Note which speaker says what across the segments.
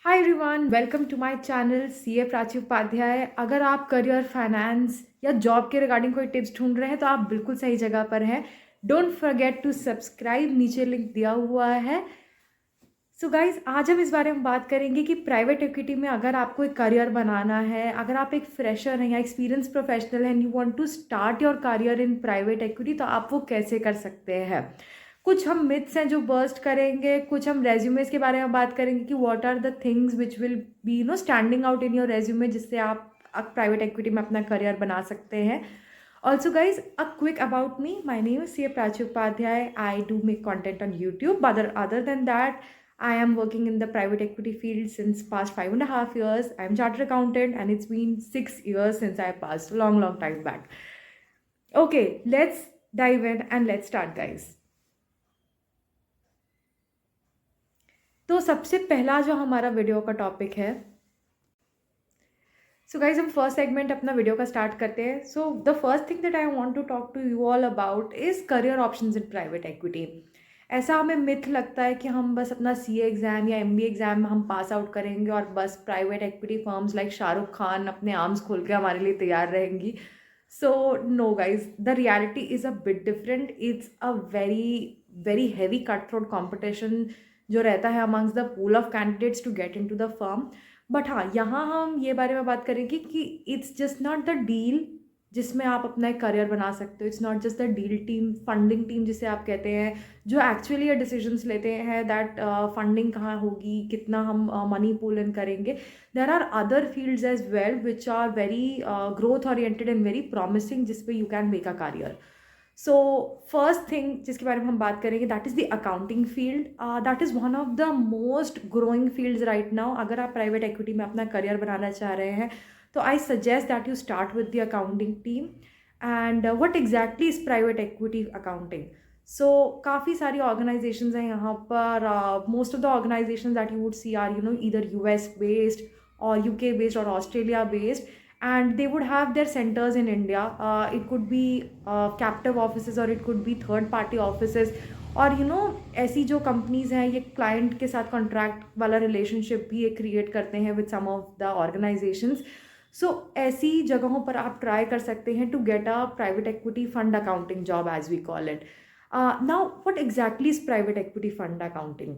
Speaker 1: Hi everyone, welcome to my channel CA Prachi Upadhyay. अगर आप career, finance या जॉब के रिगार्डिंग कोई टिप्स ढूंढ रहे हैं तो आप बिल्कुल सही जगह पर हैं। डोंट फॉरगेट टू सब्सक्राइब, नीचे लिंक दिया हुआ है। सो गाइज, आज हम इस बारे में बात करेंगे कि प्राइवेट इक्विटी में अगर आपको एक करियर बनाना है, अगर आप एक फ्रेशर हैं या एक्सपीरियंस प्रोफेशनल हैं and you want to start your career in private equity, तो आप वो कैसे कर सकते हैं। कुछ हम मिथ्स हैं जो बर्स्ट करेंगे, कुछ हम रेज्यूमेस के बारे में बात करेंगे कि what are the things which will be standing out in your resume, जिससे आप प्राइवेट इक्विटी में अपना करियर बना सकते हैं। Also guys, a quick about me. My name is CA Prachi Upadhyay. I do make content on YouTube. But other than that, I am working in the private equity field since past 5.5 years. I'm chartered accountant and it's been 6 years since I passed. Long time back. Okay, let's dive in and let's start guys. तो सबसे पहला जो हमारा video का topic है, so guys हम first segment अपना video का स्टार्ट करते हैं। So the first thing that I want to talk to you all about is career options in private equity. ऐसा हमें मिथ लगता है कि हम बस अपना सीए एग्ज़ाम या एमबीए एग्ज़ाम हम पास आउट करेंगे और बस private equity firms like Shahrukh Khan अपने आर्म्स खोल के हमारे लिए तैयार रहेंगी। So know guys, the reality is a bit different. It's a very very heavy cut throat competition जो रहता है amongst the pool of candidates to get in to the firm. But हाँ, यहाँ हम ये बारे में बात करेंगे कि it's just not the deal जिसमें आप अपना एक करियर बना सकते हो। It's not just the deal team, funding team जिसे आप कहते हैं, जो एक्चुअली ये डिसीजंस लेते हैं दैट फंडिंग कहाँ होगी, कितना हम मनी पूल इन करेंगे। There are other fields as well which are very growth oriented and very promising, जिस पे you can make a career. So first thing जिसके बारे में हम बात करेंगे that is the accounting field. That is one of the most growing fields right now. अगर आप प्राइवेट इक्विटी में अपना करियर बनाना चाह रहे हैं तो I suggest that you start with the accounting team. And what exactly is private equity accounting. So काफ़ी सारी ऑर्गेनाइजेशंस हैं यहाँ पर। Most of the organisations that you would see are either US based और यूके बेस्ड और Australia based, and they would have their centers in India. It could be captive offices or it could be third party offices, और ऐसी जो companies हैं ये client के साथ contract वाला रिलेशनशिप भी ये क्रिएट करते हैं with some of the organisations. So ऐसी जगहों पर आप ट्राई कर सकते हैं to get a private equity fund accounting job as we call it. Now what exactly is private equity fund accounting.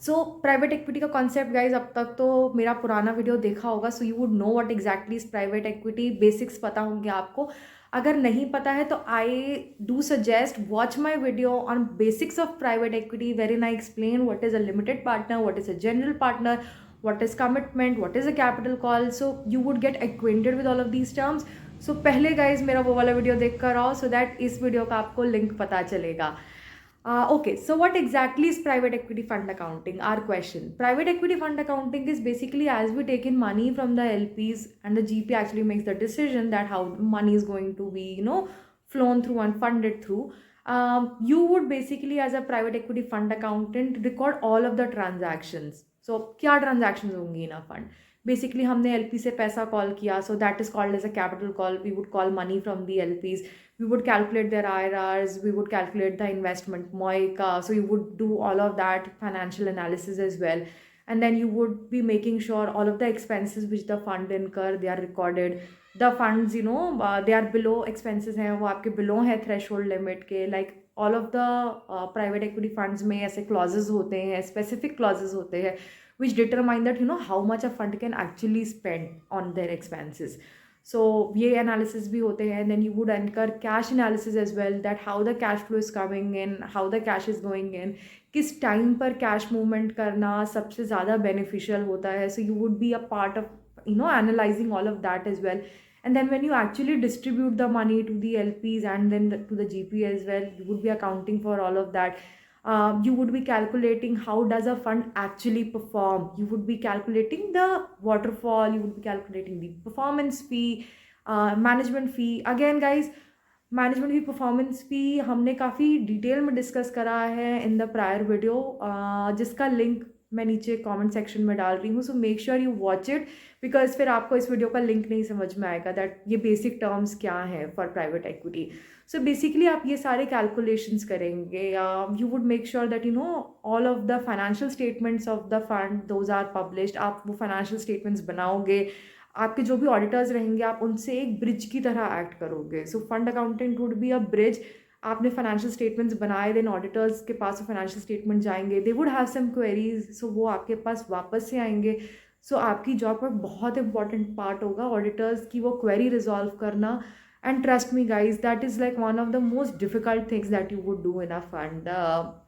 Speaker 1: So private equity का कॉन्सेप्ट गाइज अब तक तो मेरा पुराना वीडियो देखा होगा, so you would know what exactly is private equity, basics पता होंगे आपको। अगर नहीं पता है तो आई do suggest watch my video on basics of private equity, where I explain what is a limited partner, what is a general partner, what is commitment, what is a capital call. So you would get acquainted with all of these terms. So पहले guys मेरा वो वाला video देख कर आओ, so that इस video का आपको लिंक पता चलेगा। Okay, so what exactly is private equity fund accounting? Our question. Private equity fund accounting is basically as we take in money from the LPs and the GP actually makes the decision that how money is going to be, flown through and funded through. You would basically, as a private equity fund accountant, record all of the transactions. So, क्या transactions होंगी in a fund? Basically, हमने LP से पैसा call किया, so that is called as a capital call. We would call money from the LPs. We would calculate their IRRs, we would calculate the investment MOIC, so you would do all of that financial analysis as well. And then you would be making sure all of the expenses which the fund incur, they are recorded. The funds, they are below expenses हैं, वो आपके below है threshold limit के, like all of the private equity funds में ऐसे clauses होते हैं, specific clauses होते हैं which determine that how much a fund can actually spend on their expenses. So ये analysis भी होते हैं, then you would incur cash analysis as well, that how the cash flow is coming in, how the cash is going in, किस time पर cash movement करना सबसे ज़्यादा beneficial होता है. So you would be a part of analyzing all of that as well. And then when you actually distribute the money to the LPs and then to the GP as well, you would be accounting for all of that. You would be calculating how does a fund actually perform. You would be calculating the waterfall, you would be calculating the performance fee, management fee. Again guys, management fee, performance fee हमने काफ़ी detail में discuss करा है in the prior video, जिसका link मैं नीचे comment section में डाल रही हूँ, so make sure you watch it, because फिर आपको इस वीडियो का लिंक नहीं समझ में आएगा दैट ये बेसिक टर्म्स क्या हैं for private equity. So basically आप ये सारे कैलकुलेशंस करेंगे, you would make sure that you know all of the financial statements of the fund those are published. आप वो फाइनेंशियल स्टेटमेंट्स बनाओगे, आपके जो भी ऑडिटर्स रहेंगे आप उनसे एक ब्रिज की तरह एक्ट करोगे। So fund accountant would be a bridge. आपने फाइनेंशियल स्टेटमेंट्स बनाए, देन ऑडिटर्स के पास फाइनेंशियल स्टेटमेंट जाएंगे, they would have some queries, so वो आपके पास वापस से आएंगे। सो आपकी जॉब का बहुत इंपॉर्टेंट पार्ट होगा ऑडिटर्स की वो क्वेरी रिजॉल्व करना। And trust me guys, that is like one of the most difficult things that you would do in a fund,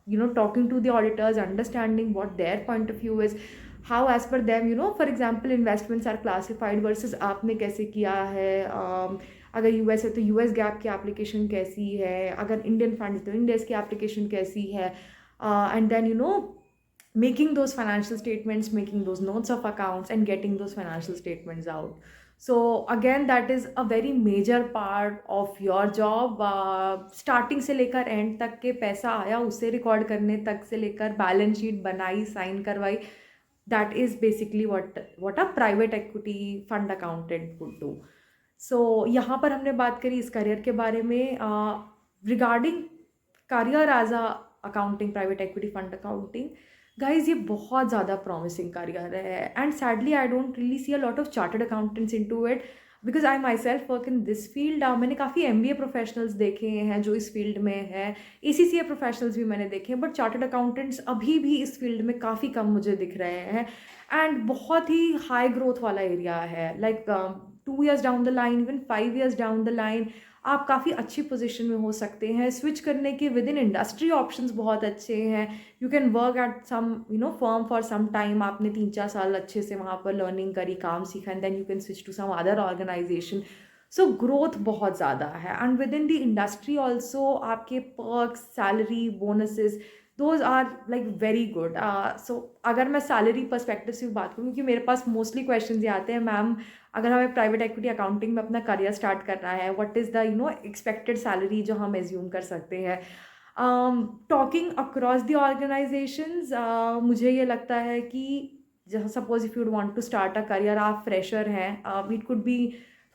Speaker 1: you know, talking to the auditors, understanding what their point of view is, how as per them, you know, for example investments are classified versus आपने कैसे किया है, अगर US है तो US gap की application कैसी है, अगर इंडियन फंड है तो इंडियस की एप्लीकेशन कैसी है, and then you know making those financial statements, making those notes of accounts and getting those financial statements out. So again that is a very major part of your job, starting से लेकर end तक के पैसा आया उसे record करने तक से लेकर बैलेंस शीट बनाई, साइन करवाई, that is basically what a private equity fund accountant would do. So यहाँ पर हमने बात करी इस करियर के बारे में। Regarding career as a accounting private equity fund accounting, guys ये बहुत ज़्यादा प्रॉमिसिंग करियर है, and sadly I don't really see a lot of chartered accountants into it, because I myself work in this field. मैंने काफ़ी MBA professionals देखे हैं जो इस फील्ड में है, ACCA प्रोफेशनल्स भी मैंने देखे हैं, बट चार्टर्ड अकाउंटेंट्स अभी भी इस फील्ड में काफ़ी कम मुझे दिख रहे हैं। एंड बहुत ही हाई ग्रोथ वाला एरिया है, like 2 years down the line, even 5 years down the line आप काफ़ी अच्छी पोजीशन में हो सकते हैं। स्विच करने के विद इन इंडस्ट्री ऑप्शंस बहुत अच्छे हैं। You can work at some you know firm for some time, आपने 3-4 साल अच्छे से वहाँ पर लर्निंग करी, काम सीखा, and then you can switch to some other organisation. So growth बहुत ज़्यादा है, and within the industry also आपके perks, salary, bonuses, those are like very good. So अगर मैं सैलरी पर्सपेक्टिव से बात करूँ, क्योंकि मेरे पास मोस्टली क्वेश्चन ये आते हैं, मैम अगर हमें प्राइवेट इक्विटी अकाउंटिंग में अपना करियर स्टार्ट करना है, what is the you know expected salary जो हम एज्यूम कर सकते हैं। टॉकिंग अक्रॉस द ऑर्गेनाइजेशंस, मुझे ये लगता है कि जहाँ suppose if you want to start a career, आप फ्रेशर हैं, इट कुड बी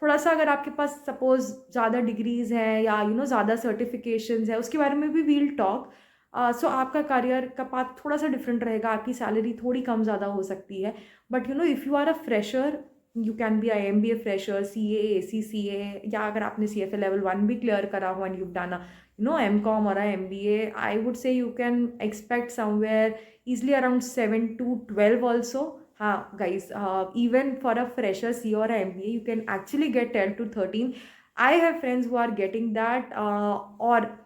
Speaker 1: थोड़ा सा, अगर आपके पास सपोज ज़्यादा डिग्रीज़ हैं या यू नो ज़्यादा सर्टिफिकेशंस है, उसके बारे में भी वील टॉक। सो आपका करियर का पाथ थोड़ा सा डिफरेंट रहेगा, आपकी सैलरी थोड़ी कम ज़्यादा हो सकती है, but you know if you are a fresher, you can be I MBA fresher, CA, ACCA, या अगर आपने CFA लेवल 1 भी क्लियर करा हो and you done you know MCOM और MBA, I would say you can expect somewhere easily around 7 to 12 also. हाँ guys, even for a fresher CA और MBA you can actually get 10 to 13। I have friends who are getting that. और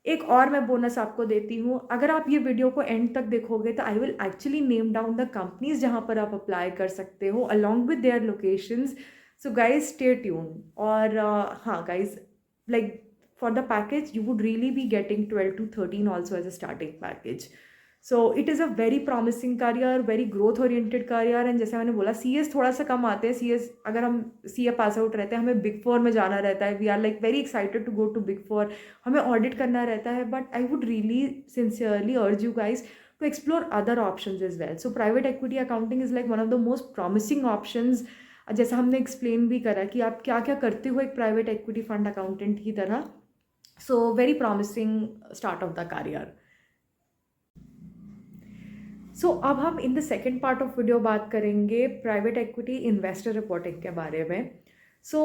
Speaker 1: एक और मैं bonus आपको देती हूँ, अगर आप ये वीडियो को एंड तक देखोगे तो I will actually name down the companies जहाँ पर आप अप्लाई कर सकते हो along with their locations. So guys stay tuned. और हाँ guys, like for the package you would really be getting 12 to 13 also as a starting package. So it is a very promising career, very growth oriented career. And जैसे मैंने बोला, CS थोड़ा सा कम आते हैं। CS अगर हम CA पास आउट रहते हैं, हमें बिग 4 में जाना रहता है, we are like very excited to go to big 4, हमें ऑडिट करना रहता है, but I would really sincerely urge you guys to explore other options as well. So private equity accounting is like one of the most promising options, जैसा हमने explain भी करा कि आप क्या क्या करते हो एक प्राइवेट इक्विटी फंड अकाउंटेंट की तरह। So very promising start of the career. So अब हम in the second part of video बात करेंगे प्राइवेट इक्विटी इन्वेस्टर रिपोर्टिंग के बारे में। सो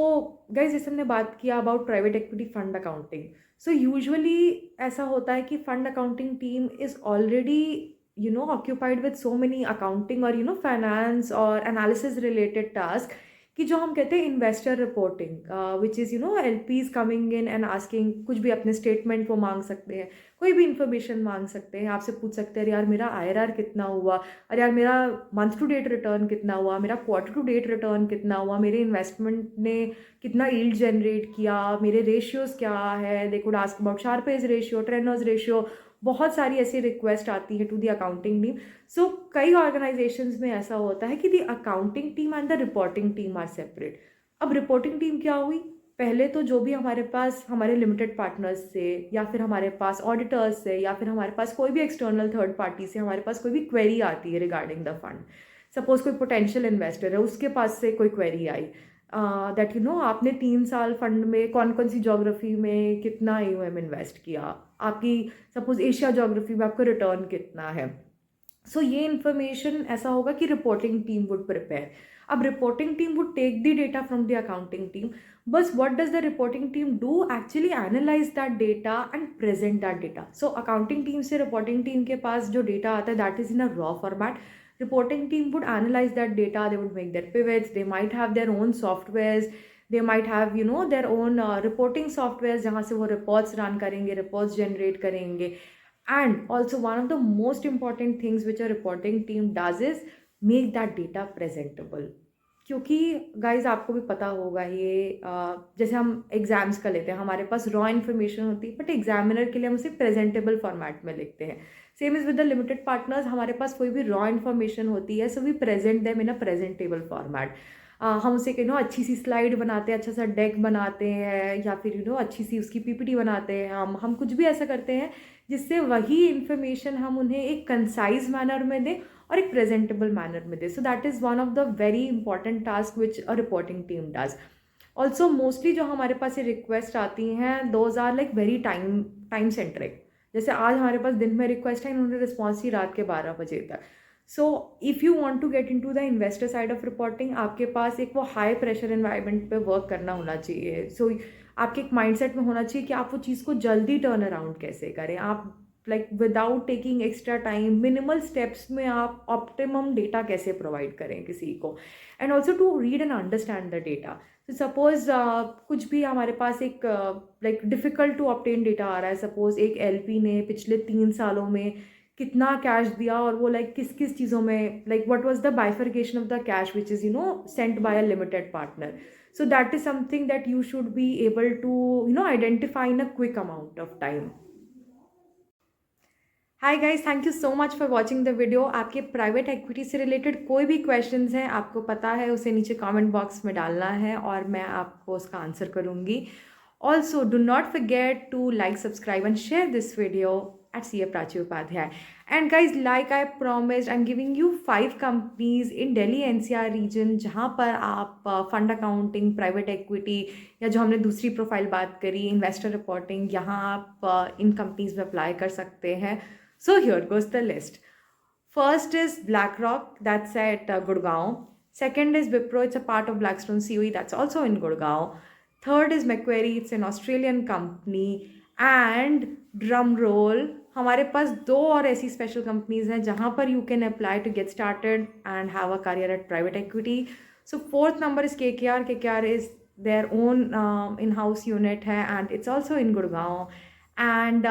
Speaker 1: गाइज, जैसे हमने बात किया about private equity fund accounting, so usually ऐसा होता है कि fund accounting team is already you know occupied with so many accounting और यू नो फाइनेंस और एनालिसिस रिलेटेड टास्क, कि जो हम कहते हैं investor reporting, which is you know LPs coming in and asking, कुछ भी अपने स्टेटमेंट वो मांग सकते हैं, कोई भी इन्फॉर्मेशन मांग सकते हैं, आपसे पूछ सकते हैं अरे यार मेरा IRR कितना हुआ, अरे यार मेरा मंथ टू डेट रिटर्न कितना हुआ, मेरा क्वार्टर टू डेट रिटर्न कितना हुआ, मेरे इन्वेस्टमेंट ने कितना यील्ड जनरेट किया, मेरे रेशियोज़ क्या है, they could ask about Sharpe's ratio, Treynor's ratio, बहुत सारी ऐसी रिक्वेस्ट आती है to the accounting team. So कई ऑर्गेनाइजेशंस में ऐसा होता है कि the accounting team and the reporting team are separate. अब रिपोर्टिंग टीम क्या हुई, पहले तो जो भी हमारे पास हमारे लिमिटेड पार्टनर्स से या फिर हमारे पास ऑडिटर्स से या फिर हमारे पास कोई भी एक्सटर्नल थर्ड पार्टी से हमारे पास कोई भी क्वेरी आती है रिगार्डिंग द फंड, सपोज कोई पोटेंशियल इन्वेस्टर है उसके पास से कोई क्वेरी आई दैट आपने 3 साल फंड में कौन कौन सी जोग्राफी में कितना AUM इन्वेस्ट किया, आपकी सपोज एशिया जोग्राफी में आपका रिटर्न कितना है। सो ये इन्फॉर्मेशन ऐसा होगा कि रिपोर्टिंग टीम वुड प्रिपेयर। अब reporting team would take the data from the accounting team, बस what does the reporting team do, actually analyse that data and present that data. So accounting team से reporting team के पास जो data आता है that is in a raw format. Reporting team would analyze that data, they would make their pivots, they might have their own softwares, they might have their own reporting softwares जहाँ से वो reports run करेंगे, reports generate करेंगे। And also one of the most important things which a reporting team does is make that data presentable। क्योंकि guys आपको भी पता होगा ये जैसे हम एग्जाम्स का लेते हैं, हमारे पास रॉ इन्फॉर्मेशन होती है बट एग्जामिनर के लिए हम उसे प्रेजेंटेबल फॉर्मेट में लिखते हैं। Same is with the limited partners, हमारे पास कोई भी रॉ इन्फॉर्मेशन होती है so we present them in a presentable format. हम उसे अच्छी सी स्लाइड बनाते हैं, अच्छा सा डेक बनाते हैं या फिर अच्छी सी उसकी PPT बनाते हैं, हम कुछ भी ऐसा करते हैं जिससे वही इन्फॉर्मेशन हम उन्हें एक कंसाइज मैनर में दें और एक प्रेजेंटेबल मैनर में दे। So that is one of the very important task which a reporting team does. Also mostly जो हमारे पास ये रिक्वेस्ट आती हैं those are like very time centric. जैसे आज हमारे पास दिन में रिक्वेस्ट है, इन्होंने रिस्पॉन्स ही रात के 12 बजे तक। So if you want to get into the investor side of reporting, आपके पास एक वो हाई प्रेशर एनवायरनमेंट पे वर्क करना होना चाहिए। सो आपके एक माइंडसेट में होना चाहिए कि आप वो चीज़ को जल्दी टर्न अराउंड कैसे करें, आप like without taking extra time minimal steps में आप ऑप्टिमम डेटा कैसे प्रोवाइड करें किसी को, and also to read and understand the data. तो सपोज कुछ भी हमारे पास एक like difficult to obtain data आ रहा है, सपोज एक LP ने पिछले 3 सालों में कितना कैश दिया और वो लाइक किस किस चीज़ों में, like what was the bifurcation of the cash which is sent by a limited partner. So that is something that you should be able to identify in a quick amount of time. Hi guys, thank you so much for watching the video। आपके private equity से related कोई भी questions हैं, आपको पता है उसे नीचे कमेंट बॉक्स में डालना है और मैं आपको उसका आंसर करूँगी। Also do not forget to like, subscribe and share this video at CA Prachi Upadhyay। And guys, like I promised, I'm giving you 5 companies in Delhi NCR region जहाँ पर आप फंड अकाउंटिंग, प्राइवेट इक्विटी या जो हमने दूसरी profile बात करी investor reporting, यहाँ आप इन कंपनीज में अप्लाई कर सकते हैं। So here goes the list. First is BlackRock, that's at Gurgaon. Second is Wipro, it's a part of Blackstone COE, that's also in Gurgaon. Third is Macquarie, it's an Australian company. And drum roll, हमारे पास 2 और ऐसी special companies हैं जहाँ पर you can apply to get started and have a career at private equity. So 4th number is KKR। KKR is their own in house unit है and it's also in Gurgaon. And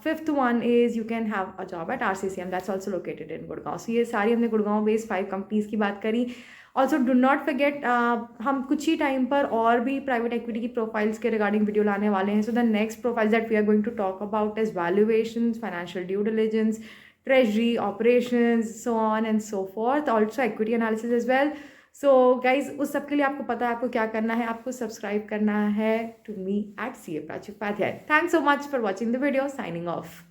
Speaker 1: 5th one is you can have a job at RCCM, that's also located in Gurgaon. So ये सारी हमने Gurgaon based 5 companies की बात करी। Also do not forget, हम कुछ ही time पर और भी प्राइवेट इक्विटी की प्रोफाइल्स के रिगार्डिंग वीडियो लाने वाले हैं। So the next profiles that we are going to talk about is valuations, financial due diligence, treasury, operations, so on and so forth, also equity analysis as well. So guys उस सब के लिए आपको पता है आपको क्या करना है, आपको सब्सक्राइब करना है to me at CA Prachi Upadhyay। Thanks so much for watching the video, signing of.